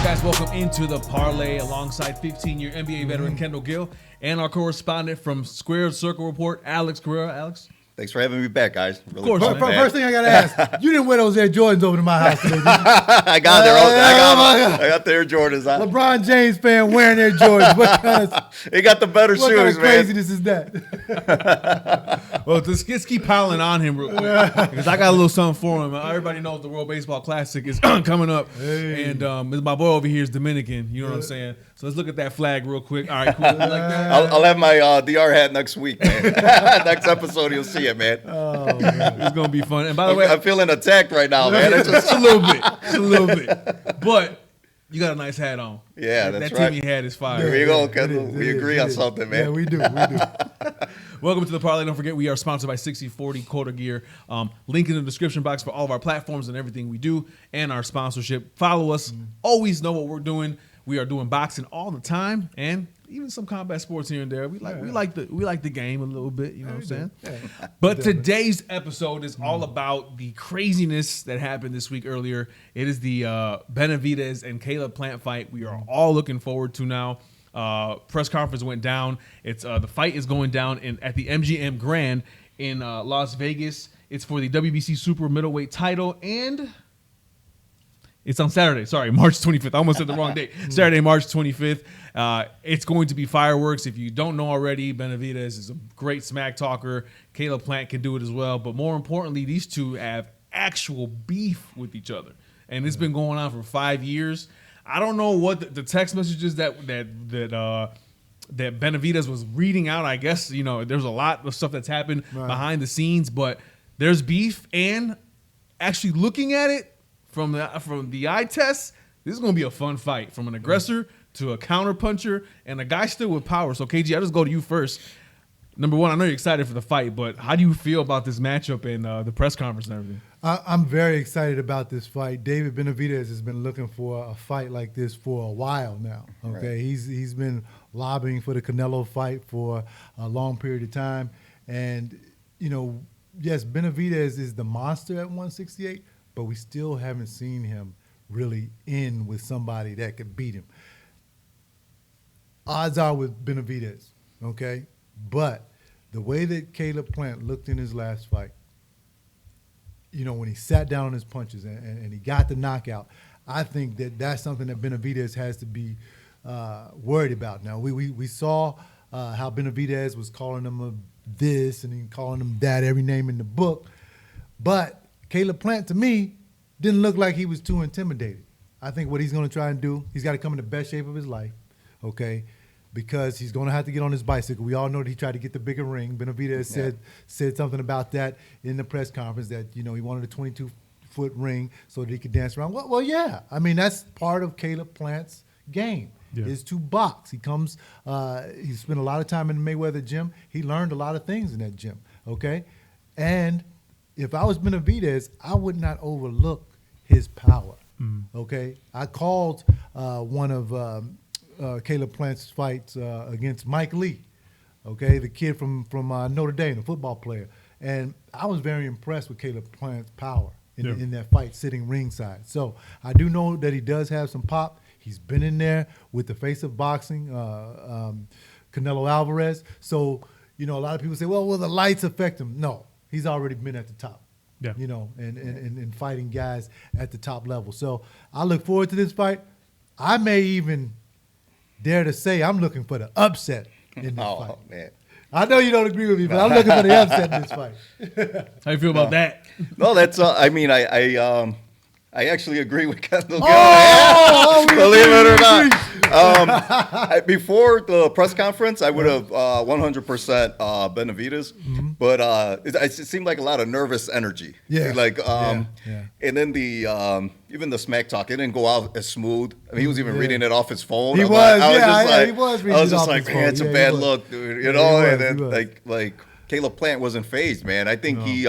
Guys, welcome into the Parley alongside 15-year NBA veteran Kendall Gill and our correspondent from Squared Circle Report, Alex Carrera. Alex? Thanks for having me back, guys. Really of course. First thing I got to ask, you didn't wear those Air Jordans over to my house today, did you? I got there. I got the Air Jordans. LeBron James fan wearing Air Jordans. What kind of, he got the better shoes, what kind of man. craziness is that? Well, let's keep piling on him real quick because I got a little something for him. Everybody knows the World Baseball Classic is coming up, and my boy over here is Dominican. You know what I'm saying? So let's look at that flag real quick. All right, cool. You like that? I'll have my DR hat next week, man. Next episode, you'll see it, man. Oh, man. It's gonna be fun. And by the way, I'm feeling attacked right now, man. It's just a little bit. But you got a nice hat on. Yeah, that's that right. Timmy hat is fire. Here we go, Kendall. We agree on something, man. Yeah, we do. Welcome to the Parley. Don't forget, we are sponsored by 6040 Quarter Gear. Link in the description box for all of our platforms and everything we do and our sponsorship. Follow us. Always know what we're doing. We are doing boxing all the time and even some combat sports here and there. We like the game a little bit, you know what I'm saying? Yeah. But today's episode is all about the craziness that happened this week earlier. It is the Benavidez and Caleb Plant fight we are all looking forward to now. Press conference went down. It's the fight is going down at the MGM Grand in Las Vegas. It's for the WBC Super Middleweight title, and it's on Saturday. Sorry, March 25th. I almost said the wrong date. Saturday, March 25th. It's going to be fireworks. If you don't know already, Benavidez is a great smack talker. Caleb Plant can do it as well. But more importantly, these two have actual beef with each other, and it's been going on for 5 years. I don't know what the text messages that Benavidez was reading out. I guess there's a lot of stuff that's happened behind the scenes, but there's beef. And actually looking at it from the eye test, this is going to be a fun fight from an aggressor to a counter puncher and a guy still with power. So KG, I'll just go to you first. Number one, I know you're excited for the fight, but how do you feel about this matchup and the press conference and everything? I'm very excited about this fight. David Benavidez has been looking for a fight like this for a while now. Okay, right. He's been lobbying for the Canelo fight for a long period of time, and yes, Benavidez is the monster at 168, but we still haven't seen him really in with somebody that could beat him. Odds are with Benavidez, okay, but the way that Caleb Plant looked in his last fight, when he sat down on his punches and he got the knockout, I think that's something that Benavidez has to be worried about. Now, we saw how Benavidez was calling him this and he calling him that, every name in the book. But Caleb Plant, to me, didn't look like he was too intimidated. I think what he's going to try and do, he's got to come in the best shape of his life, okay, because he's going to have to get on his bicycle. We all know that he tried to get the bigger ring. Benavidez said something about that in the press conference, that he wanted a 22-foot ring so that he could dance around. Well, yeah. I mean, that's part of Caleb Plant's game, is to box. He comes, he spent a lot of time in the Mayweather gym. He learned a lot of things in that gym, okay? And if I was Benavidez, I would not overlook his power, okay? I called one of Caleb Plant's fights against Mike Lee, okay, the kid from Notre Dame, the football player. And I was very impressed with Caleb Plant's power in that fight, sitting ringside. So I do know that he does have some pop. He's been in there with the face of boxing, Canelo Alvarez. So, a lot of people say, well, will the lights affect him? No, he's already been at the top. Yeah. And fighting guys at the top level. So I look forward to this fight. I may even dare to say I'm looking for the upset in this fight. Oh, man. I know you don't agree with me, but I'm looking for the upset in this fight. How you feel about that? No, that's I actually agree with Kendall Gill. Believe it or not. Before the press conference, I would have 100% Benavidez, but it seemed like a lot of nervous energy. Yeah. And then even the smack talk, it didn't go out as smooth. I mean, he was even reading it off his phone. He was. I was just like, man, it's a bad look, dude. And then like Caleb Plant wasn't fazed, man. I think he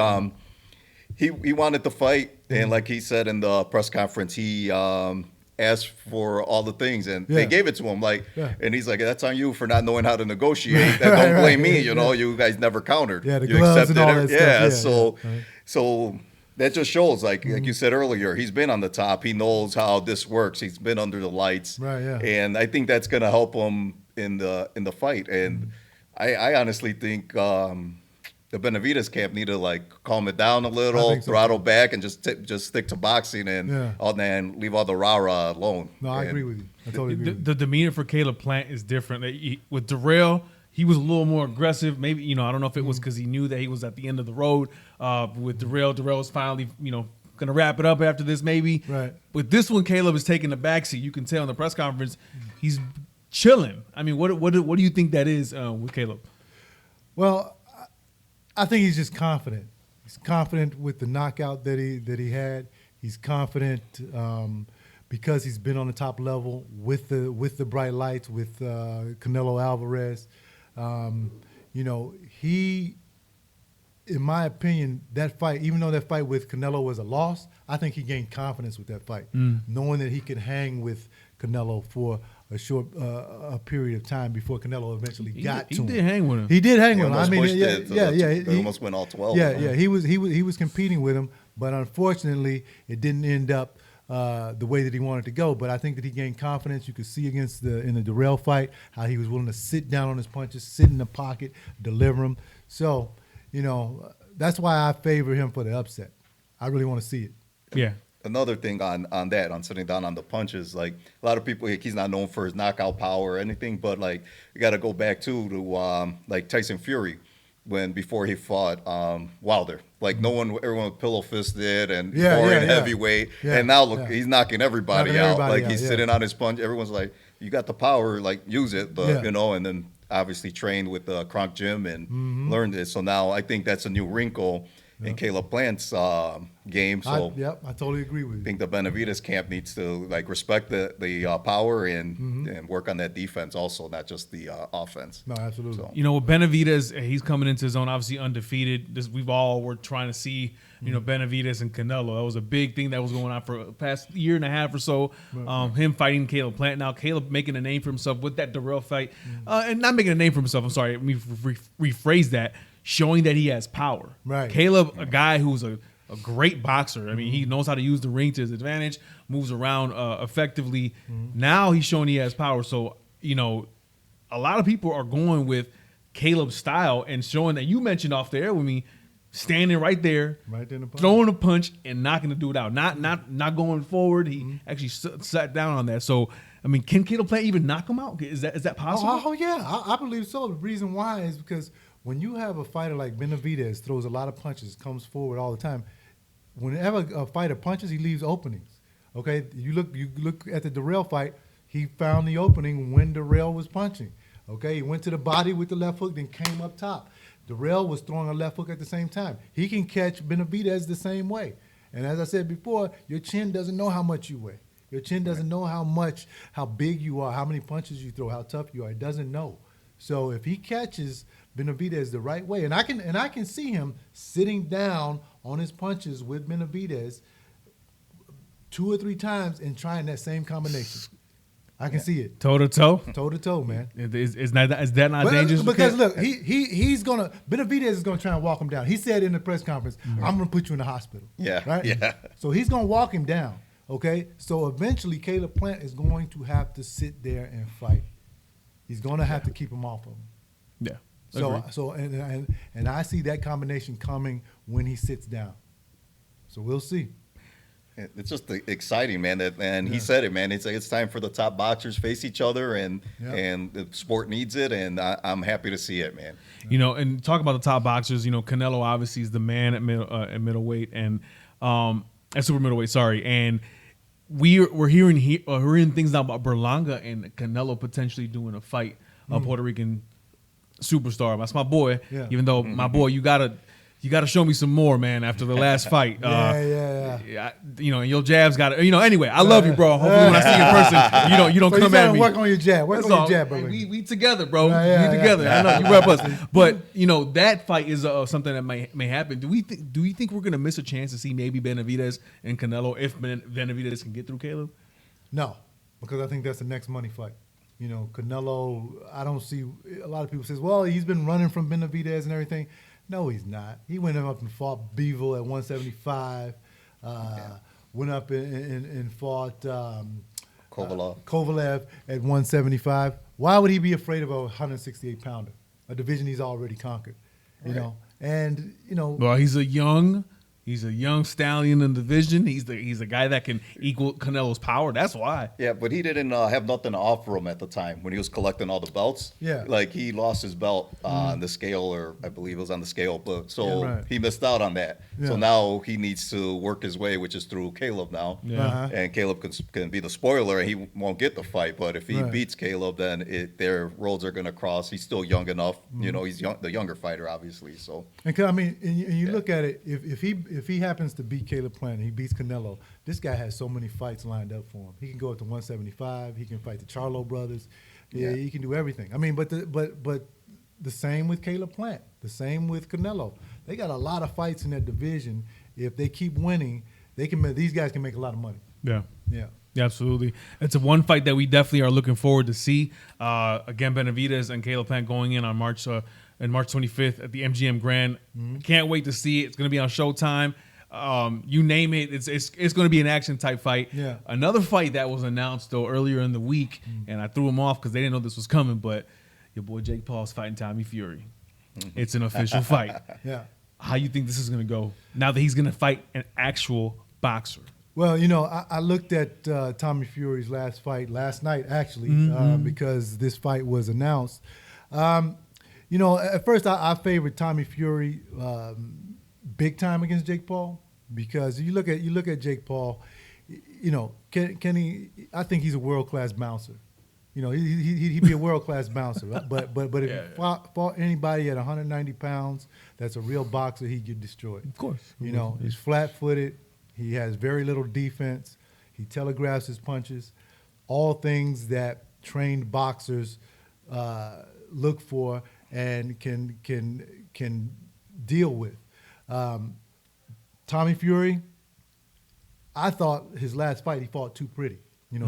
wanted to fight, and like he said in the press conference, he asked for all the things, and they gave it to him. And he's like, "That's on you for not knowing how to negotiate. Don't blame me. You guys never countered. Yeah, the you gloves and all that stuff. So that just shows, like you said earlier, he's been on the top. He knows how this works. He's been under the lights, Right, yeah. and I think that's gonna help him in the fight. And I honestly think the Benavidez camp need to like calm it down a little, think so. throttle back, and just stick to boxing and and leave all the rah-rah alone. No, I And agree with you. I totally agree. The demeanor for Caleb Plant is different. With Darrell, he was a little more aggressive. Maybe, I don't know if it was because he knew that he was at the end of the road. With Darrell was finally, going to wrap it up after this maybe. Right. With this one, Caleb is taking the backseat. You can tell in the press conference he's chilling. I mean, what do you think that is with Caleb? Well, I think he's just confident. He's confident with the knockout that he had. He's confident because he's been on the top level with the bright lights with Canelo Alvarez. He, in my opinion, that fight, even though that fight with Canelo was a loss, I think he gained confidence with that fight, knowing that he could hang with Canelo for a short a period of time before Canelo eventually got to him. He did hang with him. He did hang He with him. I almost mean, pushed it to he almost went all 12. Yeah. He was competing with him, but unfortunately, it didn't end up the way that he wanted to go. But I think that he gained confidence. You could see in the Darrell fight how he was willing to sit down on his punches, sit in the pocket, deliver them. So, that's why I favor him for the upset. I really want to see it. Yeah. Another thing on sitting down on the punches, like a lot of people, like, he's not known for his knockout power or anything, but like you got to go back to like Tyson Fury before he fought Wilder. Like everyone was pillow fisted and boring heavyweight, and now look, he's knocking everybody out. Like he's sitting on his punch. Everyone's like, you got the power, like use it, but and then obviously trained with Kronk Gym and learned it. So now I think that's a new wrinkle in Caleb Plant's game. So I totally agree with you. I think the Benavidez camp needs to like respect the power and work on that defense also, not just the offense. No, absolutely. So. With Benavidez, he's coming into his own, obviously undefeated. We've all were trying to see, Benavidez and Canelo. That was a big thing that was going on for the past year and a half or so. Him fighting Caleb Plant. Now Caleb making a name for himself with that Darrell fight, and not making a name for himself. I'm sorry, let me rephrase that. Showing that he has power. Right. Caleb, a guy who's a great boxer. I mean, he knows how to use the ring to his advantage, moves around effectively. Now he's showing he has power. So, a lot of people are going with Caleb's style and showing that you mentioned off the air with me, standing right there in the punch. throwing a punch and knocking the dude out. Not going forward. He actually sat down on that. So, I mean, can Caleb Plant even knock him out? Is that possible? Oh yeah, I believe so. The reason why is because when you have a fighter like Benavidez, throws a lot of punches, comes forward all the time. Whenever a fighter punches, he leaves openings. Okay, you look at the Darrell fight. He found the opening when Darrell was punching. Okay, he went to the body with the left hook, then came up top. Darrell was throwing a left hook at the same time. He can catch Benavidez the same way. And as I said before, your chin doesn't know how much you weigh. Your chin doesn't know how big you are, how many punches you throw, how tough you are. It doesn't know. So if he catches Benavidez the right way, and I can see him sitting down on his punches with Benavidez 2 or 3 times and trying that same combination. I can see it. Toe to toe? Toe to toe, man. Is that not dangerous? Because look, Benavidez is gonna try and walk him down. He said in the press conference, I'm gonna put you in the hospital. Yeah. Right? Yeah. So he's gonna walk him down. Okay? So eventually Caleb Plant is going to have to sit there and fight. He's gonna have to keep him off of him. Yeah. And I see that combination coming when he sits down. So we'll see. It's just exciting, man. And he said it, man. It's time for the top boxers face each other, and the sport needs it, and I'm happy to see it, man. And talk about the top boxers. Canelo obviously is the man at middleweight and at super middleweight. Sorry, and we're hearing things now about Berlanga and Canelo potentially doing a fight, a Puerto Rican superstar. That's my boy. Yeah. Even though my boy, you gotta show me some more, man. After the last fight, yeah. And your jabs got to. Anyway, I love you, bro. Hopefully, when I see you in person, you don't come at me. Work on your jab. Work on your jab, bro. We together, bro. We together. I know you rep us, but that fight is something that may happen. Do you think we're gonna miss a chance to see maybe Benavidez and Canelo if Benavidez can get through Caleb? No, because I think that's the next money fight. Canelo, I don't see a lot of people says, well, he's been running from Benavidez and everything. No, he's not. He went up and fought Bevel at 175. Went up and fought Kovalev at 175. Why would he be afraid of a 168-pounder, a division he's already conquered? You know, and Well, he's a young stallion in the division. He's a guy that can equal Canelo's power. That's why. Yeah, but he didn't have nothing to offer him at the time when he was collecting all the belts. Yeah. Like he lost his belt on the scale, or I believe it was on the scale, but he missed out on that. Yeah. So now he needs to work his way, which is through Caleb now. Yeah. And Caleb can be the spoiler, and he won't get the fight. But if he beats Caleb, then their roads are going to cross. He's still young enough. You know, he's the younger fighter, obviously. So. And I mean, and you look at it. If he happens to beat Caleb Plant and he beats Canelo, this guy has so many fights lined up for him. He can go up to 175. He can fight the Charlo brothers. Yeah, he can do everything. I mean, but the same with Caleb Plant. The same with Canelo. They got a lot of fights in that division. If they keep winning, these guys can make a lot of money. Yeah. Yeah. Yeah, absolutely. It's a one fight that we definitely are looking forward to see. Again, Benavidez and Caleb Plant going in on March 25th at the MGM Grand. Can't wait to see it. It's going to be on Showtime. You name it, it's going to be an action type fight. Yeah. Another fight that was announced though earlier in the week, and I threw him off because they didn't know this was coming. But your boy Jake Paul's fighting Tommy Fury. It's an official fight. Yeah. How you think this is going to go now that he's going to fight an actual boxer? Well, I looked at Tommy Fury's last fight last night, actually, because this fight was announced. At first I favored Tommy Fury big time against Jake Paul, because you look at Jake Paul, can he? I think he's a world-class bouncer. He'd be a world-class bouncer. Right? But if he fought anybody at 190 pounds, that's a real boxer, he'd get destroyed. Of course. He's flat-footed. He has very little defense. He telegraphs his punches. All things that trained boxers look for and can deal with. Tommy Fury, I thought his last fight he fought too pretty.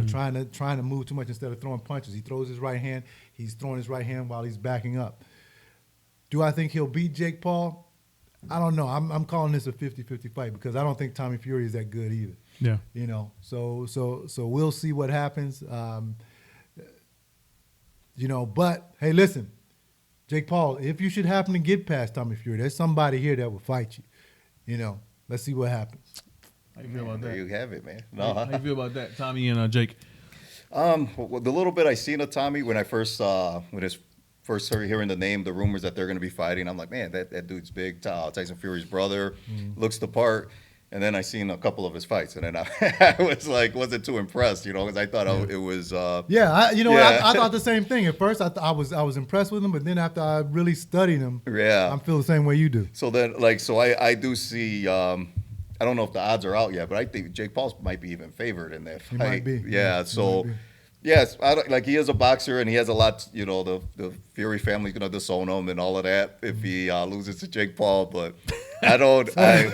Trying to move too much instead of throwing punches. He throws his right hand. He's throwing his right hand while he's backing up. Do I think he'll beat Jake Paul? I don't know. I'm calling this a 50-50 fight because I don't think Tommy Fury is that good either. Yeah. So we'll see what happens. But hey, listen, Jake Paul, if you should happen to get past Tommy Fury, there's somebody here that will fight you. Let's see what happens. How you feel about that? There you have it, man. How you feel about that, Tommy and Jake? Well, the little bit I seen of Tommy when I first started hearing the name, the rumors that they're going to be fighting, I'm like, man, that dude's big. Tyson Fury's brother, looks the part. And then I seen a couple of his fights, and then I was like, wasn't too impressed, because I thought it was. I thought the same thing. At first, I was impressed with him, but then after I really studied him, I feel the same way you do. So then, I do see. I don't know if the odds are out yet, but I think Jake Paul might be even favored in that fight. He might be. Yeah. So. Yes, he is a boxer, and he has a lot. The Fury family's gonna disown him and all of that if he loses to Jake Paul. But I don't. They're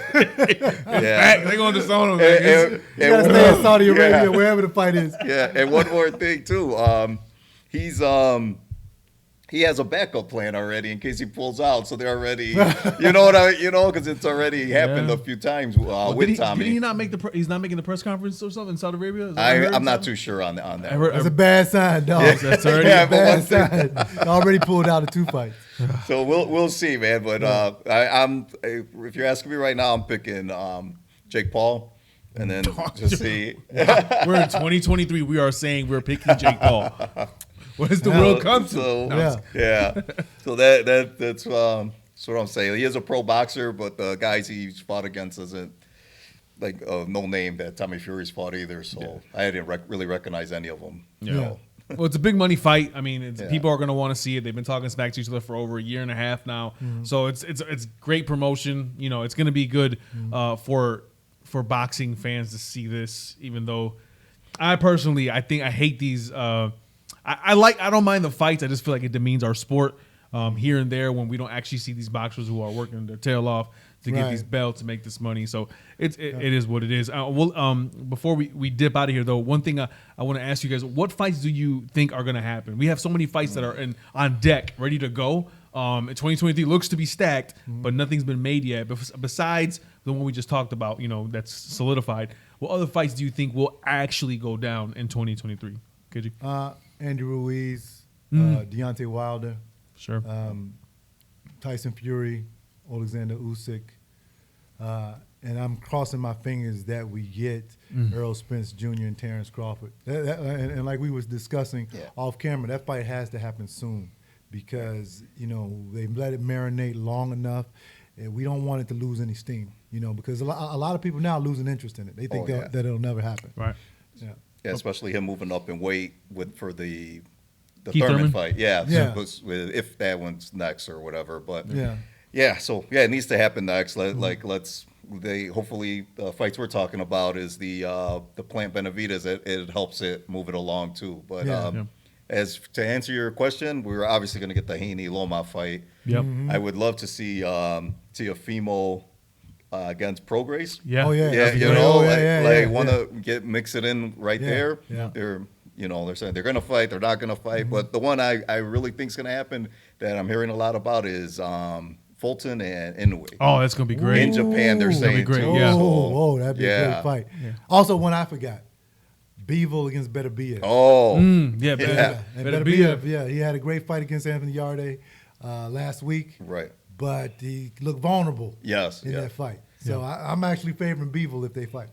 gonna disown him. You gotta stay in Saudi Arabia, wherever the fight is. Yeah, and one more thing too. He has a backup plan already in case he pulls out, so they're already, because it's already happened a few times with Tommy. Did he not make he's not making the press conference or something in Saudi Arabia? I'm not too sure on that. That's a bad sign, dog. Yeah, that's already a bad sign. He already pulled out of 2 fights. So we'll see, man. But if you're asking me right now, I'm picking Jake Paul. And then just see. We're in 2023. We are saying we're picking Jake Paul. What does the world come to? So that's what I'm saying. He is a pro boxer, but the guys he's fought against isn't like no name that Tommy Fury's fought either. So I didn't really recognize any of them. Yeah. Well, it's a big money fight. I mean, people are going to want to see it. They've been talking smack to each other for over a year and a half now. So it's great promotion. It's going to be good for boxing fans to see this. Even though I hate these. I don't mind the fights. I just feel like it demeans our sport here and there when we don't actually see these boxers who are working their tail off to get these belts to make this money. So it is what it is. Before we dip out of here, though, one thing I want to ask you guys: what fights do you think are going to happen? We have so many fights that are on deck, ready to go. 2023 looks to be stacked, but nothing's been made yet. Besides the one we just talked about, that's solidified. What other fights do you think will actually go down in 2023? KG? Andy Ruiz, Deontay Wilder, Sure. Tyson Fury, Alexander Usyk. And I'm crossing my fingers that we get Errol Spence Jr. and Terrence Crawford. And like we was discussing off camera, that fight has to happen soon because, they've let it marinate long enough. And we don't want it to lose any steam, because a lot of people now are losing interest in it. They think that it'll never happen. Right. Yeah. Yeah, especially him moving up in weight for the Keith Thurman Thurman? fight. Yeah. If that one's next or whatever. But so it needs to happen next. Hopefully the fights we're talking about is the Plant Benavidez. It helps it move it along too. But as to answer your question, we're obviously going to get the Haney-Loma fight. Yep. I would love to see Teofimo against Prograis. Yeah. Oh, yeah. Want to mix it in right there. Yeah. They're saying they're going to fight, they're not going to fight. But the one I really think is going to happen that I'm hearing a lot about is Fulton and Inoue. Oh, that's going to be great. In Japan, they're It's gonna saying be great, too. yeah. Oh, that'd be a great fight. Yeah. Also, one I forgot, Bivol against Benavidez. Oh, yeah. And Benavidez, he had a great fight against Anthony Yarde last week. right. But he looked vulnerable Yes. in that fight. So I'm actually favoring Bivol if they fight.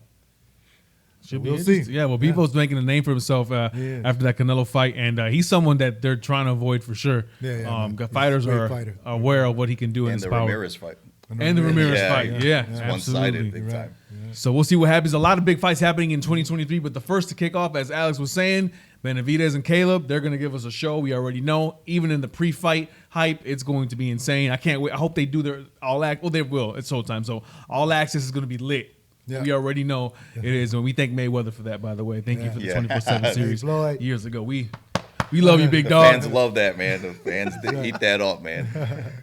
Should be We'll see. Yeah, well, Bevo's making a name for himself after that Canelo fight, and he's someone that they're trying to avoid for sure. Fighters He's a great are fighter. aware of what he can do in And his the power. Ramirez fight. And the Ramirez fight, It's absolutely. one-sided big time. So we'll see what happens. A lot of big fights happening in 2023, but the first to kick off, as Alex was saying, Benavidez and Caleb, they're going to give us a show. We already know. Even in the pre-fight hype, it's going to be insane. I can't wait. I hope they do their all access. Well, they will. It's Showtime. So all access is going to be lit. Yeah. We already know it is. And we thank Mayweather for that, by the way. Thank you for the 24/7 series Floyd. years ago. We love you, big The dog. fans love that, man. The fans eat that up, man.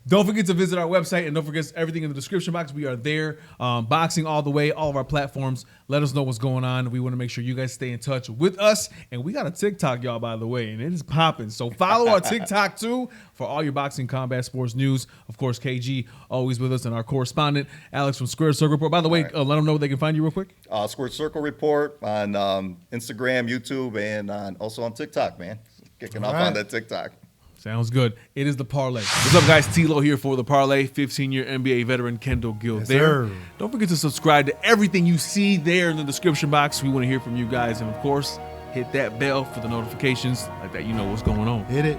Don't forget to visit our website, and don't forget everything in the description box. We are there, boxing all the way, all of our platforms. Let us know what's going on. We want to make sure you guys stay in touch with us. And we got a TikTok, y'all, by the way, and it is popping. So follow our TikTok, too, for all your boxing, combat sports news. Of course, KG, always with us, and our correspondent, Alex from Square Circle Report. By the way, let them know where they can find you real quick. Square Circle Report on Instagram, YouTube, and also on TikTok, man. Kicking off on that TikTok. Sounds good. It is the Parlay. What's up, guys? TLO here for the Parlay. 15-year NBA veteran Kendall Gill there. sir. Don't forget to subscribe to everything you see there in the description box. We want to hear from you guys. And, of course, hit that bell for the notifications. Like that, you know what's going on. Hit it.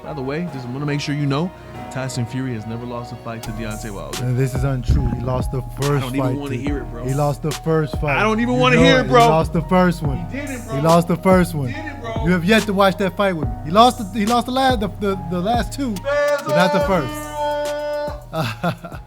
By the way, just want to make sure you know, Tyson Fury has never lost a fight to Deontay Wilder. And this is untrue. He lost the first fight. I don't even want to hear it, bro. He lost the first fight. I don't even You want to know hear it, bro. He lost the first one. He did it, bro. He lost the first one. He did it, bro. You have yet to watch that fight with me. He lost the last two, but not the first.